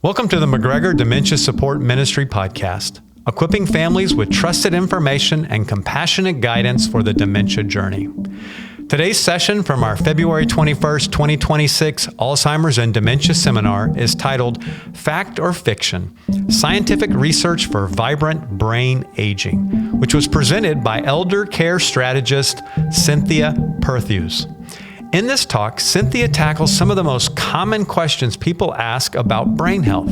Welcome to the McGregor Dementia Support Ministry Podcast, equipping families with trusted information and compassionate guidance for the dementia journey. Today's session from our February 21st, 2026 Alzheimer's and Dementia Seminar is titled Fact or Fiction? Scientific Research for Vibrant Brain Aging, which was presented by elder care strategist Cynthia Perth Hughes. In this talk, Cynthia tackles some of the most common questions people ask about brain health,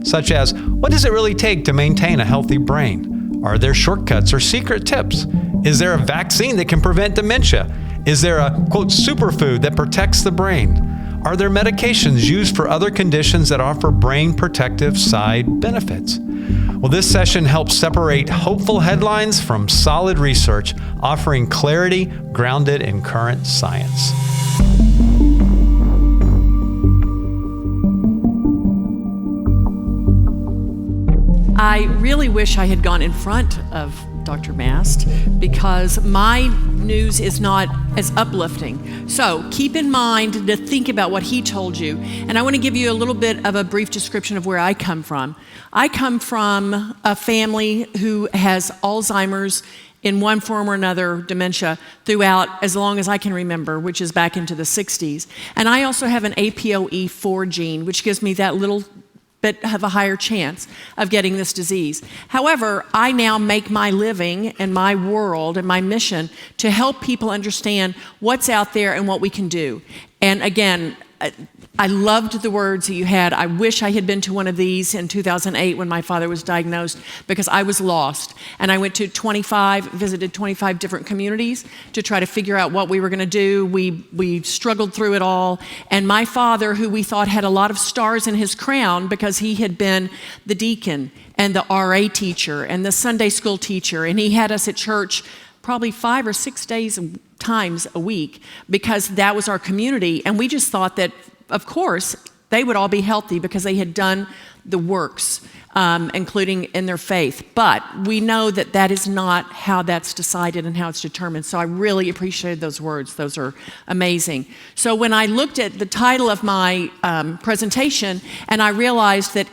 such as, what does it really take to maintain a healthy brain? Are there shortcuts or secret tips? Is there a vaccine that can prevent dementia? Is there a, quote, superfood that protects the brain? Are there medications used for other conditions that offer brain protective side benefits? Well, this session helps separate hopeful headlines from solid research, offering clarity grounded in current science. I really wish I had gone in front of Dr. Mast because my news is not as uplifting. So keep in mind to think about what he told you. And I want to give you a little bit of a brief description of where I come from. I come from a family who has Alzheimer's in one form or another, dementia, throughout as long as I can remember, which is back into the 60s. And I also have an APOE4 gene, which gives me that little bit of a higher chance of getting this disease. However, I now make my living and my world and my mission to help people understand what's out there and what we can do. And again, I loved the words that you had. I wish I had been to one of these in 2008 when my father was diagnosed, because I was lost. And I went to visited 25 different communities to try to figure out what we were going to do. We struggled through it all. And my father, who we thought had a lot of stars in his crown because he had been the deacon and the RA teacher and the Sunday school teacher, and he had us at church probably 5 or 6 times a week because that was our community. And we just thought that, of course, they would all be healthy because they had done the works, including in their faith. But we know that that is not how that's decided and how it's determined. So I really appreciated those words. Those are amazing. So when I looked at the title of my presentation and I realized that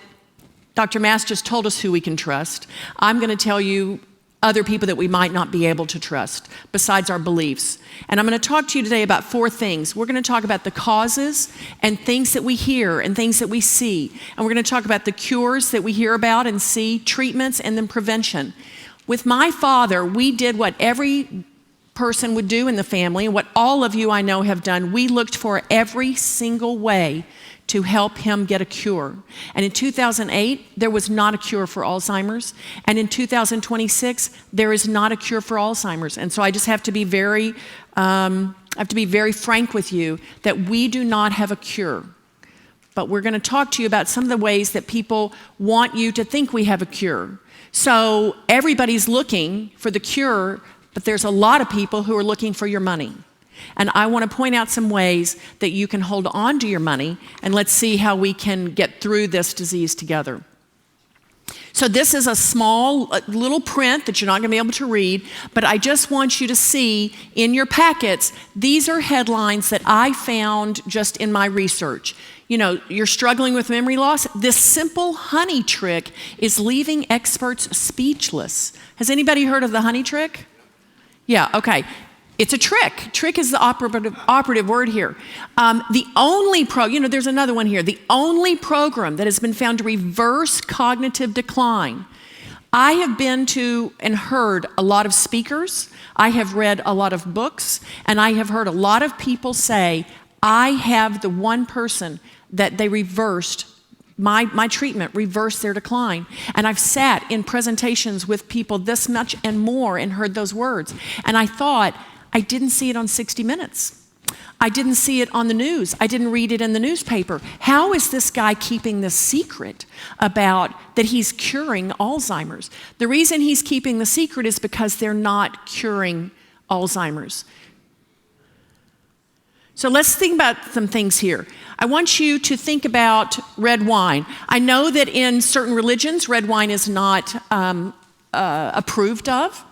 Dr. Mast just told us who we can trust, I'm going to tell you other people that we might not be able to trust besides our beliefs. And I'm going to talk to you today about 4 things. We're going to talk about the causes and things that we hear and things that we see. And we're going to talk about the cures that we hear about and see, treatments, and then prevention. With my father, we did what every person would do in the family, and what all of you I know have done. We looked for every single way to help him get a cure. And in 2008, there was not a cure for Alzheimer's. And in 2026, there is not a cure for Alzheimer's. And so I just have to be very frank with you that we do not have a cure. But we're going to talk to you about some of the ways that people want you to think we have a cure. So everybody's looking for the cure, but there's a lot of people who are looking for your money. And I want to point out some ways that you can hold on to your money, and let's see how we can get through this disease together. So this is a small little print that you're not going to be able to read, but I just want you to see in your packets, these are headlines that I found just in my research. You know, you're struggling with memory loss. This simple honey trick is leaving experts speechless. Has anybody heard of the honey trick? Yeah, okay. It's a trick. Trick is the operative word here. There's another one here. The only program that has been found to reverse cognitive decline. I have been to and heard a lot of speakers. I have read a lot of books, and I have heard a lot of people say, I have the one person that they reversed my treatment, reversed their decline. And I've sat in presentations with people this much and more and heard those words. And I thought, I didn't see it on 60 Minutes. I didn't see it on the news. I didn't read it in the newspaper. How is this guy keeping this secret about that he's curing Alzheimer's? The reason he's keeping the secret is because they're not curing Alzheimer's. So let's think about some things here. I want you to think about red wine. I know that in certain religions, red wine is not approved of.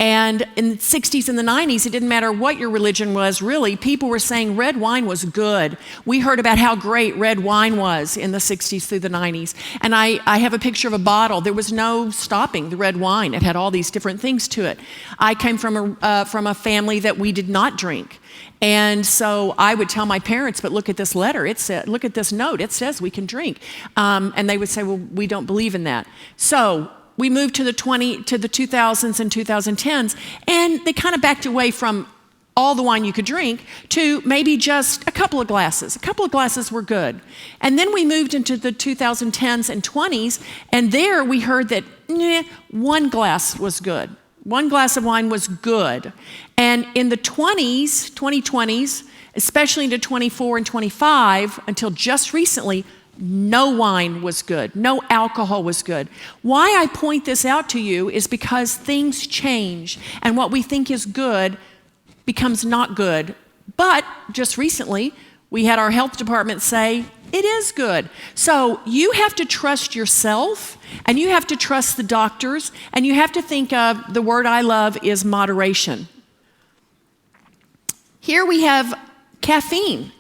And in the 60s and the 90s, it didn't matter what your religion was, really. People were saying red wine was good. We heard about how great red wine was in the 60s through the 90s. And I have a picture of a bottle. There was no stopping the red wine. It had all these different things to it. I came from a family that we did not drink. And so I would tell my parents, but look at this letter. It said, look at this note. It says we can drink. And they would say, well, we don't believe in that. So we moved to the 2000s and 2010s, and they kind of backed away from all the wine you could drink to maybe just a couple of glasses. A couple of glasses were good. And then we moved into the 2010s and 20s, and there we heard that one glass was good. One glass of wine was good. And in the 2020s, especially into 24 and 25, until just recently, no wine was good. No alcohol was good. Why I point this out to you is because things change, and what we think is good becomes not good. But just recently, we had our health department say, it is good. So you have to trust yourself, and you have to trust the doctors, and you have to think of, the word I love is moderation. Here we have caffeine.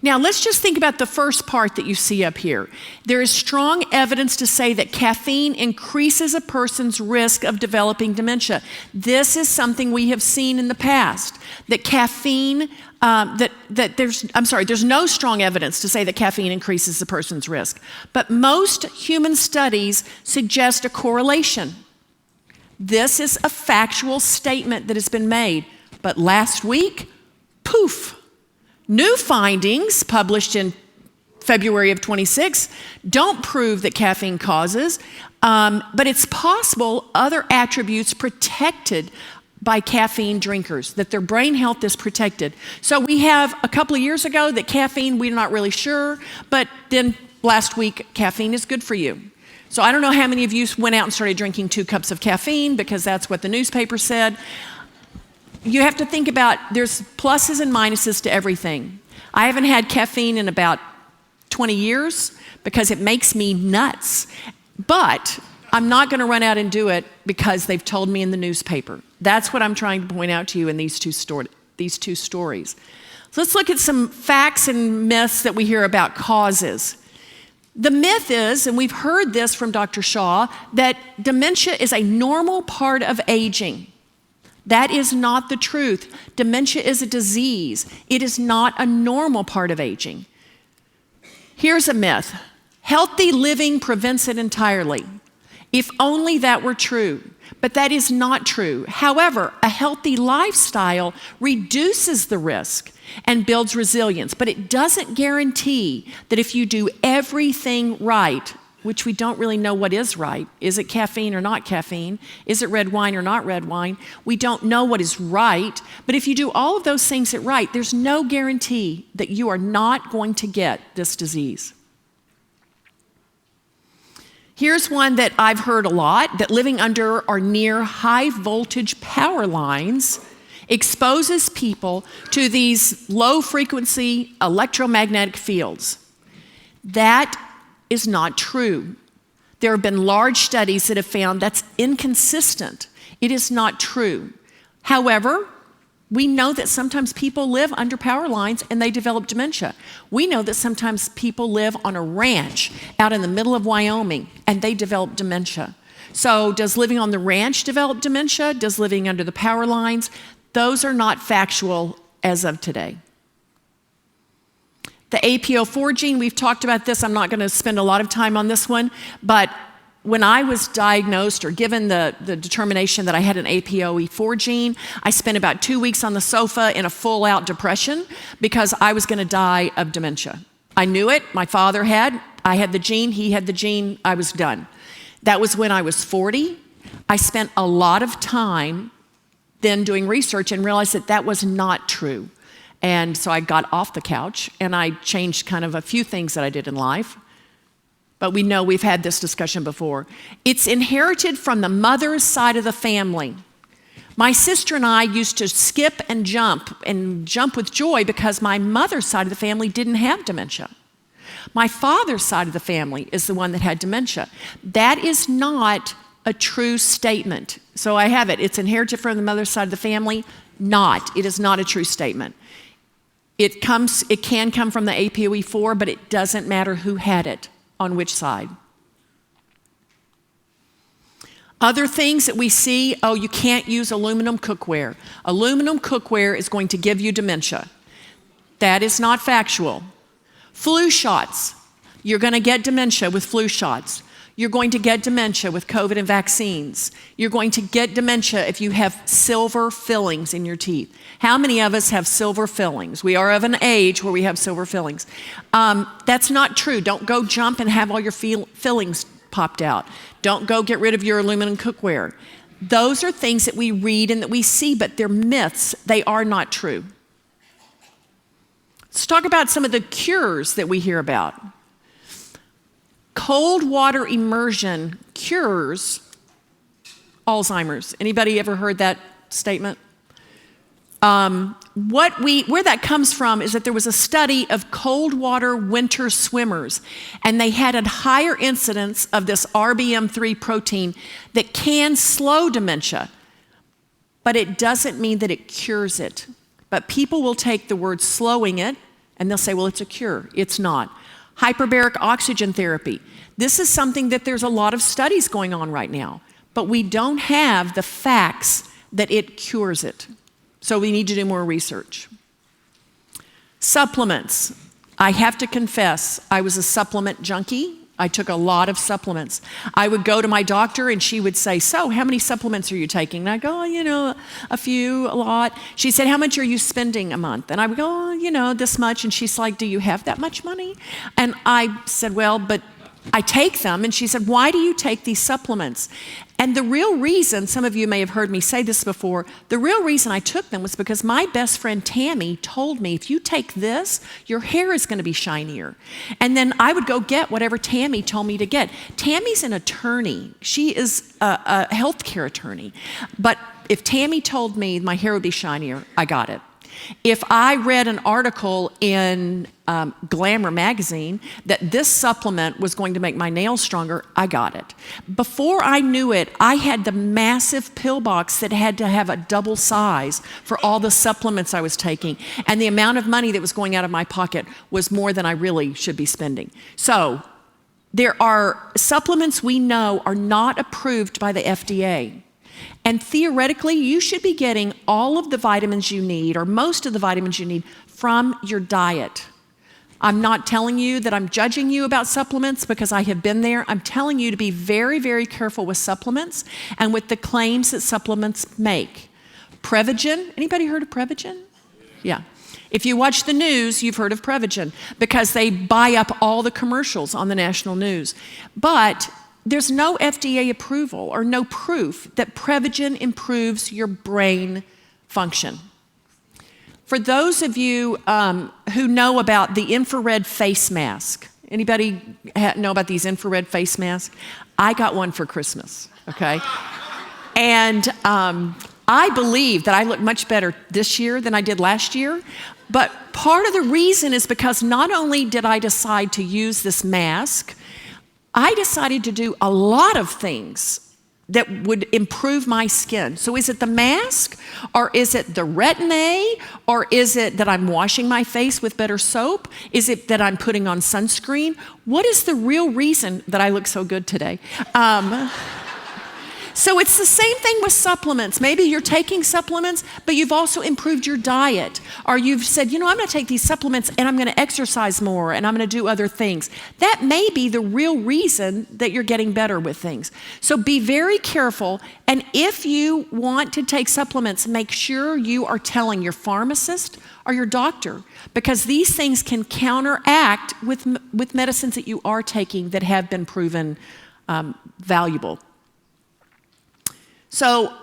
Now, let's just think about the first part that you see up here. There is strong evidence to say that caffeine increases a person's risk of developing dementia. This is something we have seen in the past, that caffeine, there's no strong evidence to say that caffeine increases a person's risk. But most human studies suggest a correlation. This is a factual statement that has been made. But last week, poof. New findings published in February of 26 don't prove that caffeine causes, but it's possible other attributes protected by caffeine drinkers, that their brain health is protected. So we have a couple of years ago that caffeine, we're not really sure, but then last week, caffeine is good for you. So I don't know how many of you went out and started drinking 2 cups of caffeine because that's what the newspaper said. You have to think about, there's pluses and minuses to everything. I haven't had caffeine in about 20 years because it makes me nuts. But I'm not going to run out and do it because they've told me in the newspaper. That's what I'm trying to point out to you in these two stories. So let's look at some facts and myths that we hear about causes. The myth is, and we've heard this from Dr. Shaw, that dementia is a normal part of aging. That is not the truth. Dementia is a disease. It is not a normal part of aging. Here's a myth. Healthy living prevents it entirely. If only that were true. But that is not true. However, a healthy lifestyle reduces the risk and builds resilience. But it doesn't guarantee that if you do everything right, which we don't really know what is right. Is it caffeine or not caffeine? Is it red wine or not red wine? We don't know what is right. But if you do all of those things right, there's no guarantee that you are not going to get this disease. Here's one that I've heard a lot, that living under or near high voltage power lines exposes people to these low frequency electromagnetic fields. That is not true. There have been large studies that have found that's inconsistent. It is not true. However, we know that sometimes people live under power lines and they develop dementia. We know that sometimes people live on a ranch out in the middle of Wyoming and they develop dementia. So does living on the ranch develop dementia? Does living under the power lines? Those are not factual as of today. The APO4 gene, we've talked about this. I'm not going to spend a lot of time on this one, but when I was diagnosed or given the determination that I had an APOE4 gene, I spent about 2 weeks on the sofa in a full-out depression because I was going to die of dementia. I knew it. My father had. I had the gene. He had the gene. I was done. That was when I was 40. I spent a lot of time then doing research and realized that that was not true. And so I got off the couch and I changed kind of a few things that I did in life. But we know we've had this discussion before. It's inherited from the mother's side of the family. My sister and I used to skip and jump with joy because my mother's side of the family didn't have dementia. My father's side of the family is the one that had dementia. That is not a true statement. So I have it. It's inherited from the mother's side of the family. Not. It is not a true statement. It can come from the APOE4, but it doesn't matter who had it on which side. Other things that we see, you can't use aluminum cookware. Aluminum cookware is going to give you dementia. That is not factual. Flu shots. You're going to get dementia with flu shots. You're going to get dementia with COVID and vaccines. You're going to get dementia if you have silver fillings in your teeth. How many of us have silver fillings? We are of an age where we have silver fillings. That's not true. Don't go jump and have all your fillings popped out. Don't go get rid of your aluminum cookware. Those are things that we read and that we see, but they're myths. They are not true. Let's talk about some of the cures that we hear about. Cold water immersion cures Alzheimer's. Anybody ever heard that statement? Where that comes from is that there was a study of cold water winter swimmers, and they had a higher incidence of this RBM3 protein that can slow dementia, but it doesn't mean that it cures it. But people will take the word slowing it, and they'll say, well, it's a cure. It's not. Hyperbaric oxygen therapy. This is something that there's a lot of studies going on right now, but we don't have the facts that it cures it. So we need to do more research. Supplements. I have to confess, I was a supplement junkie. I took a lot of supplements. I would go to my doctor and she would say, so how many supplements are you taking? And I go, a few, a lot. She said, how much are you spending a month? And I would go, this much. And she's like, do you have that much money? And I said, well, but I take them. And she said, why do you take these supplements? And the real reason, some of you may have heard me say this before, the real reason I took them was because my best friend Tammy told me, if you take this, your hair is going to be shinier. And then I would go get whatever Tammy told me to get. Tammy's an attorney. She is a healthcare attorney. But if Tammy told me my hair would be shinier, I got it. If I read an article in Glamour magazine that this supplement was going to make my nails stronger, I got it. Before I knew it, I had the massive pill box that had to have a double size for all the supplements I was taking. And the amount of money that was going out of my pocket was more than I really should be spending. So there are supplements we know are not approved by the FDA. And theoretically, you should be getting all of the vitamins you need, or most of the vitamins you need, from your diet. I'm not telling you that I'm judging you about supplements because I have been there. I'm telling you to be very, very careful with supplements and with the claims that supplements make. Prevagen, anybody heard of Prevagen? Yeah. If you watch the news, you've heard of Prevagen because they buy up all the commercials on the national news. But there's no FDA approval or no proof that Prevagen improves your brain function. For those of you who know about the infrared face mask, anybody know about these infrared face masks? I got one for Christmas, okay? And I believe that I look much better this year than I did last year. But part of the reason is because not only did I decide to use this mask, I decided to do a lot of things that would improve my skin. So is it the mask, or is it the Retin-A, or is it that I'm washing my face with better soap? Is it that I'm putting on sunscreen? What is the real reason that I look so good today? So it's the same thing with supplements. Maybe you're taking supplements, but you've also improved your diet. Or you've said, I'm going to take these supplements and I'm going to exercise more and I'm going to do other things. That may be the real reason that you're getting better with things. So be very careful. And if you want to take supplements, make sure you are telling your pharmacist or your doctor, because these things can counteract with medicines that you are taking that have been proven valuable. So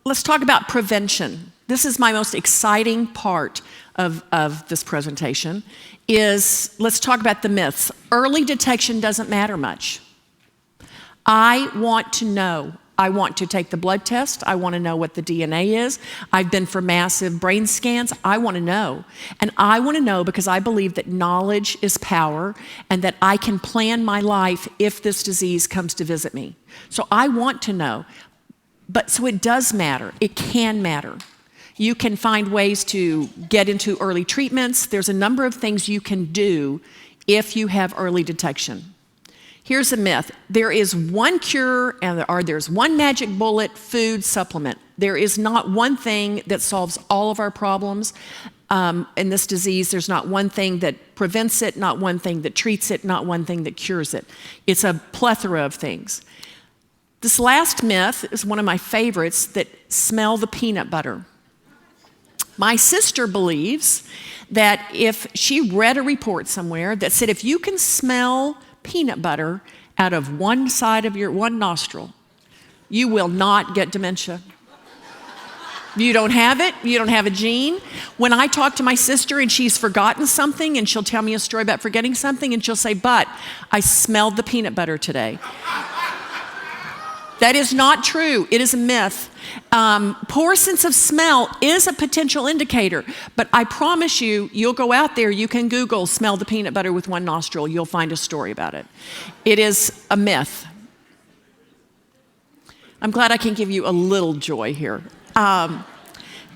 let's talk about prevention. This is my most exciting part of this presentation, is let's talk about the myths. Early detection doesn't matter much. I want to know. I want to take the blood test. I want to know what the DNA is. I've been for massive brain scans. I want to know. And I want to know because I believe that knowledge is power and that I can plan my life if this disease comes to visit me. So I want to know. But so it does matter. It can matter. You can find ways to get into early treatments. There's a number of things you can do if you have early detection. Here's a myth. There is one cure or there's one magic bullet food supplement. There is not one thing that solves all of our problems in this disease. There's not one thing that prevents it, not one thing that treats it, not one thing that cures it. It's a plethora of things. This last myth is one of my favorites, that smell the peanut butter. My sister believes that if she read a report somewhere that said if you can smell peanut butter out of one side of your one nostril, you will not get dementia. You don't have it. You don't have a gene. When I talk to my sister and she's forgotten something and she'll tell me a story about forgetting something and she'll say, but I smelled the peanut butter today. That is not true. It is a myth. Poor sense of smell is a potential indicator, but I promise you, you'll go out there, you can Google smell the peanut butter with one nostril, you'll find a story about it. It is a myth. I'm glad I can give you a little joy here.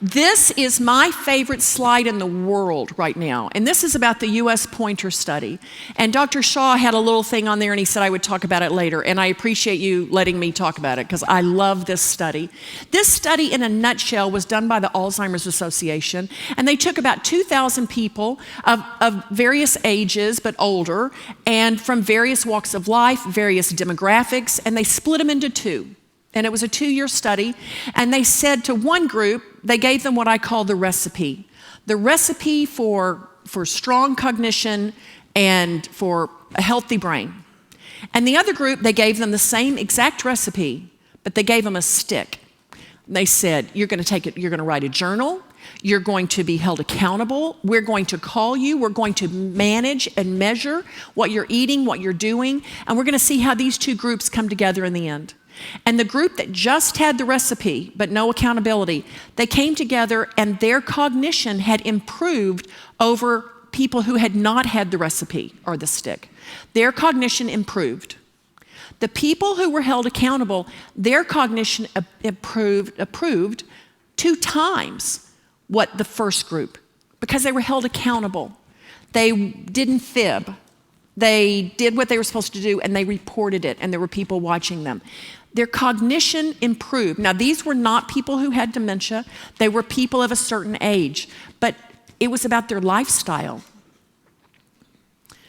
This is my favorite slide in the world right now, and this is about the U.S. pointer study. And Dr. Shaw had a little thing on there, and he said I would talk about it later, and I appreciate you letting me talk about it because I love this study. This study, in a nutshell, was done by the Alzheimer's Association, and they took about 2,000 people of various ages, but older, and from various walks of life, various demographics, and they split them into two. And it was a 2-year study, and they said to one group, they gave them what I call the recipe. The recipe for strong cognition and for a healthy brain. And the other group, they gave them the same exact recipe, but they gave them a stick. They said, you're going to take it, you're going to write a journal, you're going to be held accountable, we're going to call you, we're going to manage and measure what you're eating, what you're doing, and we're going to see how these two groups come together in the end. And the group that just had the recipe but no accountability, they came together and their cognition had improved over people who had not had the recipe or the stick. Their cognition improved. The people who were held accountable, their cognition improved 2 times what the first group, because they were held accountable. They didn't fib. They did what they were supposed to do, and they reported it, and there were people watching them. Their cognition improved. Now, these were not people who had dementia. They were people of a certain age, but it was about their lifestyle.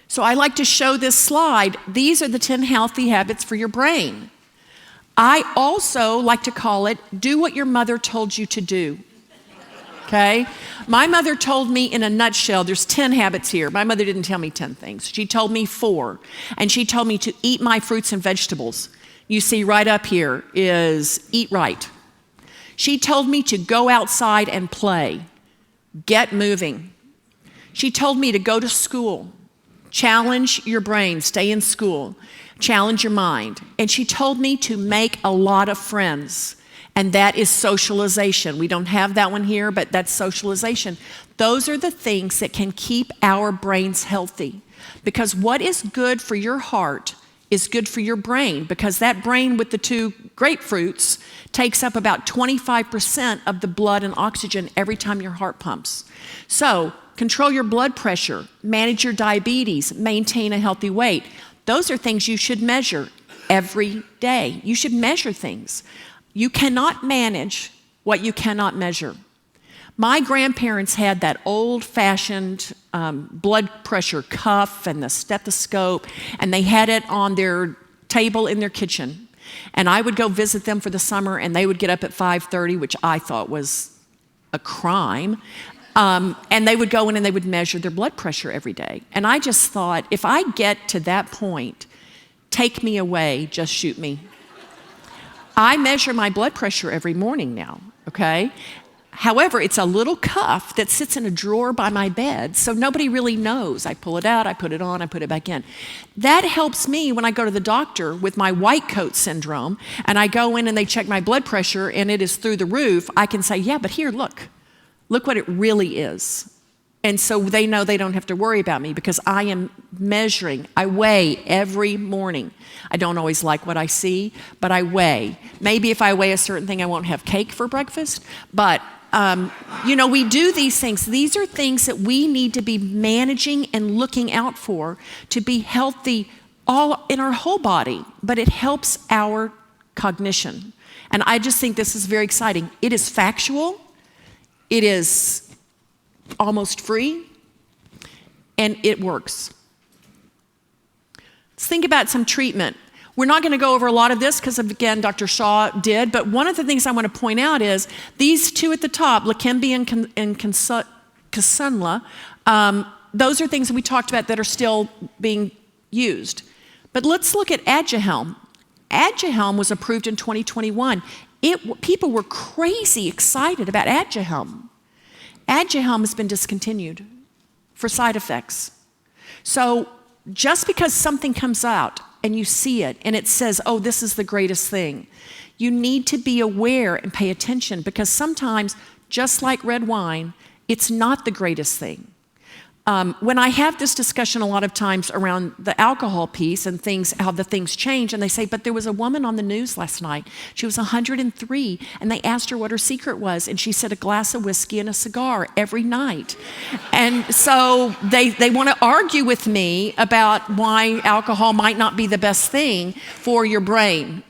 So I like to show this slide. These are the 10 healthy habits for your brain. I also like to call it, do what your mother told you to do. Okay? My mother told me in a nutshell, there's 10 habits here. My mother didn't tell me 10 things. She told me 4. And she told me to eat my fruits and vegetables. You see right up here is eat right. She told me to go outside and play. Get moving. She told me to go to school. Challenge your brain. Stay in school. Challenge your mind. And she told me to make a lot of friends. And that is socialization. We don't have that one here, but that's socialization. Those are the things that can keep our brains healthy. Because what is good for your heart is good for your brain, because that brain with the 2 grapefruits takes up about 25% of the blood and oxygen every time your heart pumps. So control your blood pressure, manage your diabetes, maintain a healthy weight. Those are things you should measure every day. You should measure things. You cannot manage what you cannot measure. My grandparents had that old-fashioned blood pressure cuff and the stethoscope, and they had it on their table in their kitchen. And I would go visit them for the summer, and they would get up at 5:30, which I thought was a crime. And they would go in and they would measure their blood pressure every day. And I just thought, if I get to that point, take me away, just shoot me. I measure my blood pressure every morning now, okay? However, it's a little cuff that sits in a drawer by my bed, so nobody really knows. I pull it out, I put it on, I put it back in. That helps me when I go to the doctor with my white coat syndrome, and I go in and they check my blood pressure and it is through the roof. I can say, yeah, but here, look what it really is. And so they know they don't have to worry about me because I am measuring. I weigh every morning. I don't always like what I see, but I weigh. Maybe if I weigh a certain thing, I won't have cake for breakfast. But, we do these things. These are things that we need to be managing and looking out for to be healthy all in our whole body. But it helps our cognition. And I just think this is very exciting. It is factual. It is almost free, and it works. Let's think about some treatment. We're not going to go over a lot of this because, again, Dr. Shaw did, but one of the things I want to point out is these two at the top, Leqembi and Kisunla, those are things that we talked about that are still being used. But let's look at Aduhelm. Aduhelm was approved in 2021. People were crazy excited about Aduhelm. Aduhelm has been discontinued for side effects. So just because something comes out and you see it and it says, oh, this is the greatest thing, you need to be aware and pay attention because sometimes, just like red wine, it's not the greatest thing. When I have this discussion a lot of times around the alcohol piece and things, how the things change, and they say, but there was a woman on the news last night. She was 103, and they asked her what her secret was, and she said a glass of whiskey and a cigar every night. And so they want to argue with me about why alcohol might not be the best thing for your brain.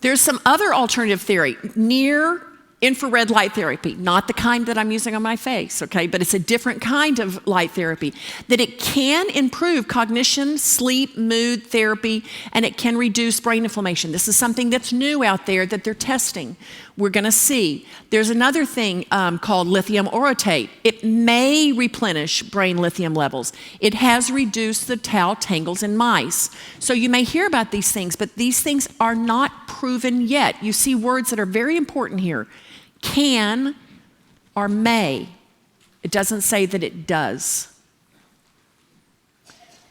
There's some other alternative theory. Near infrared light therapy, not the kind that I'm using on my face, okay, but it's a different kind of light therapy, that it can improve cognition, sleep, mood therapy, and it can reduce brain inflammation. This is something that's new out there that they're testing. We're going to see. There's another thing called lithium orotate. It may replenish brain lithium levels. It has reduced the tau tangles in mice. So you may hear about these things, but these things are not proven yet. You see words that are very important here. Can or may. It doesn't say that it does.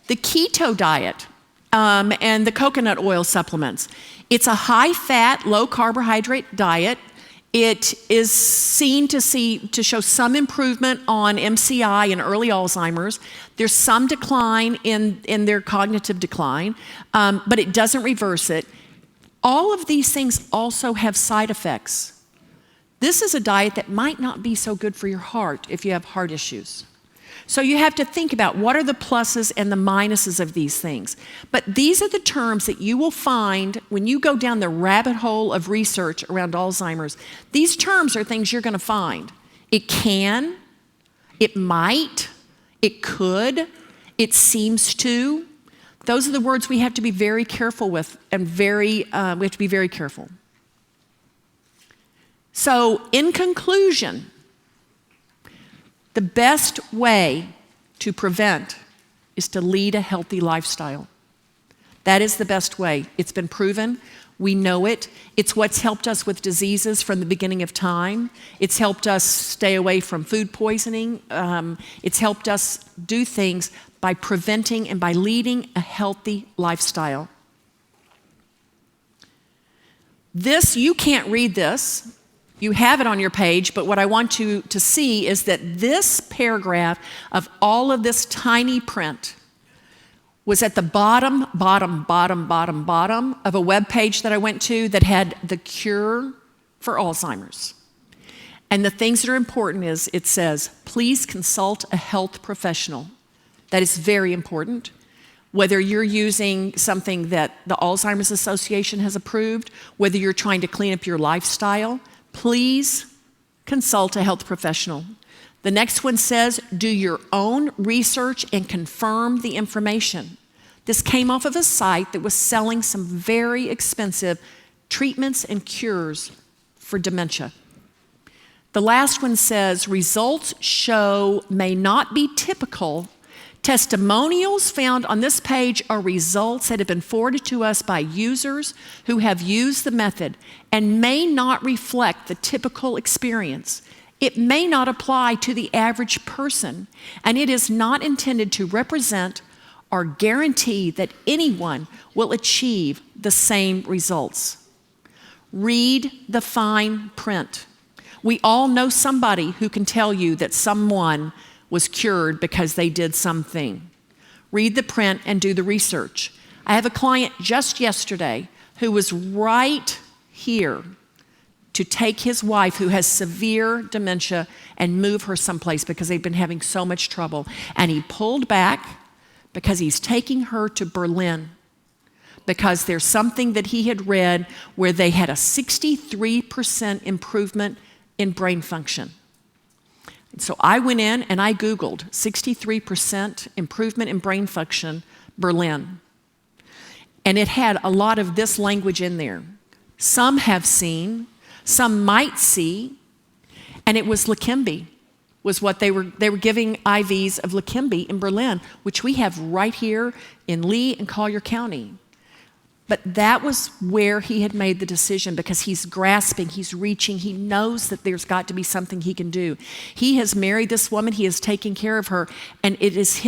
The keto diet and the coconut oil supplements. It's a high-fat, low-carbohydrate diet. It is seen to show some improvement on MCI and early Alzheimer's. There's some decline in their cognitive decline, but it doesn't reverse it. All of these things also have side effects. This is a diet that might not be so good for your heart if you have heart issues. So you have to think about what are the pluses and the minuses of these things. But these are the terms that you will find when you go down the rabbit hole of research around Alzheimer's. These terms are things you're going to find. It can, it might, it could, it seems to. Those are the words we have to be very careful with, and we have to be very careful. So, in conclusion, the best way to prevent is to lead a healthy lifestyle. That is the best way. It's been proven. We know it. It's what's helped us with diseases from the beginning of time. It's helped us stay away from food poisoning. It's helped us do things by preventing and by leading a healthy lifestyle. This, you can't read this. You have it on your page, but what I want you to see is that this paragraph of all of this tiny print was at the bottom of a web page that I went to that had the cure for Alzheimer's. And the things that are important is it says, please consult a health professional. That is very important. Whether you're using something that the Alzheimer's Association has approved, whether you're trying to clean up your lifestyle, please consult a health professional. The next one says, do your own research and confirm the information. This came off of a site that was selling some very expensive treatments and cures for dementia. The last one says, results show may not be typical Testimonials found on this page are results that have been forwarded to us by users who have used the method and may not reflect the typical experience. It may not apply to the average person, and it is not intended to represent or guarantee that anyone will achieve the same results. Read the fine print. We all know somebody who can tell you that someone was cured because they did something. Read the print and do the research. I have a client just yesterday who was right here to take his wife who has severe dementia and move her someplace because they've been having so much trouble. And he pulled back because he's taking her to Berlin because there's something that he had read where they had a 63% improvement in brain function. And so I went in and I Googled 63% improvement in brain function, Berlin. And it had a lot of this language in there. Some have seen, some might see, and it was Leqembi, was what they were giving IVs of Leqembi in Berlin, which we have right here in Lee and Collier County. But that was where he had made the decision because he's grasping, he's reaching, he knows that there's got to be something he can do. He has married this woman, he is taking care of her, and it is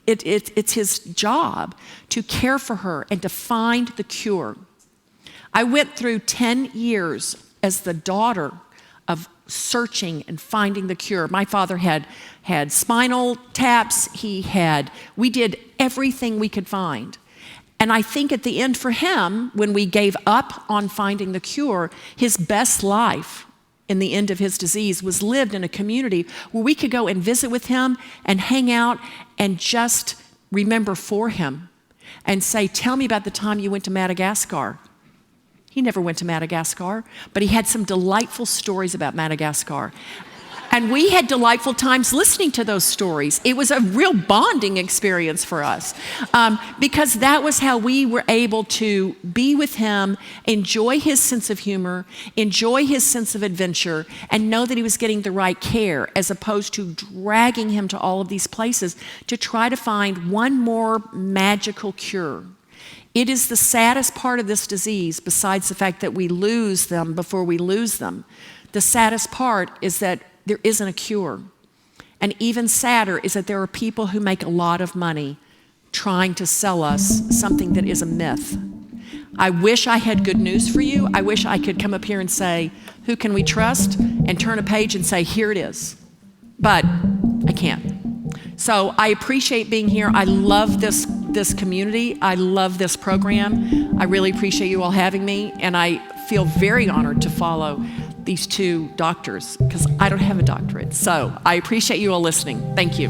it's his job to care for her and to find the cure. I went through 10 years as the daughter of searching and finding the cure. My father had spinal taps, we did everything we could find. And I think at the end for him, when we gave up on finding the cure, his best life in the end of his disease was lived in a community where we could go and visit with him and hang out and just remember for him and say, tell me about the time you went to Madagascar. He never went to Madagascar, but he had some delightful stories about Madagascar. And we had delightful times listening to those stories. It was a real bonding experience for us because that was how we were able to be with him, enjoy his sense of humor, enjoy his sense of adventure, and know that he was getting the right care as opposed to dragging him to all of these places to try to find one more magical cure. It is the saddest part of this disease, besides the fact that we lose them before we lose them. The saddest part is that there isn't a cure. And even sadder is that there are people who make a lot of money trying to sell us something that is a myth. I wish I had good news for you. I wish I could come up here and say, who can we trust? And turn a page and say, here it is. But I can't. So I appreciate being here. I love this community. I love this program. I really appreciate you all having me. And I feel very honored to follow these two doctors because I don't have a doctorate. So I appreciate you all listening. Thank you.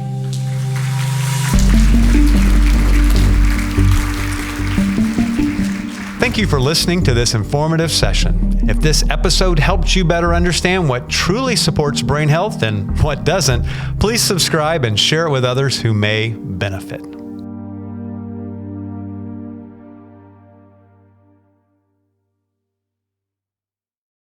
Thank you for listening to this informative session. If this episode helped you better understand what truly supports brain health and what doesn't, please subscribe and share it with others who may benefit.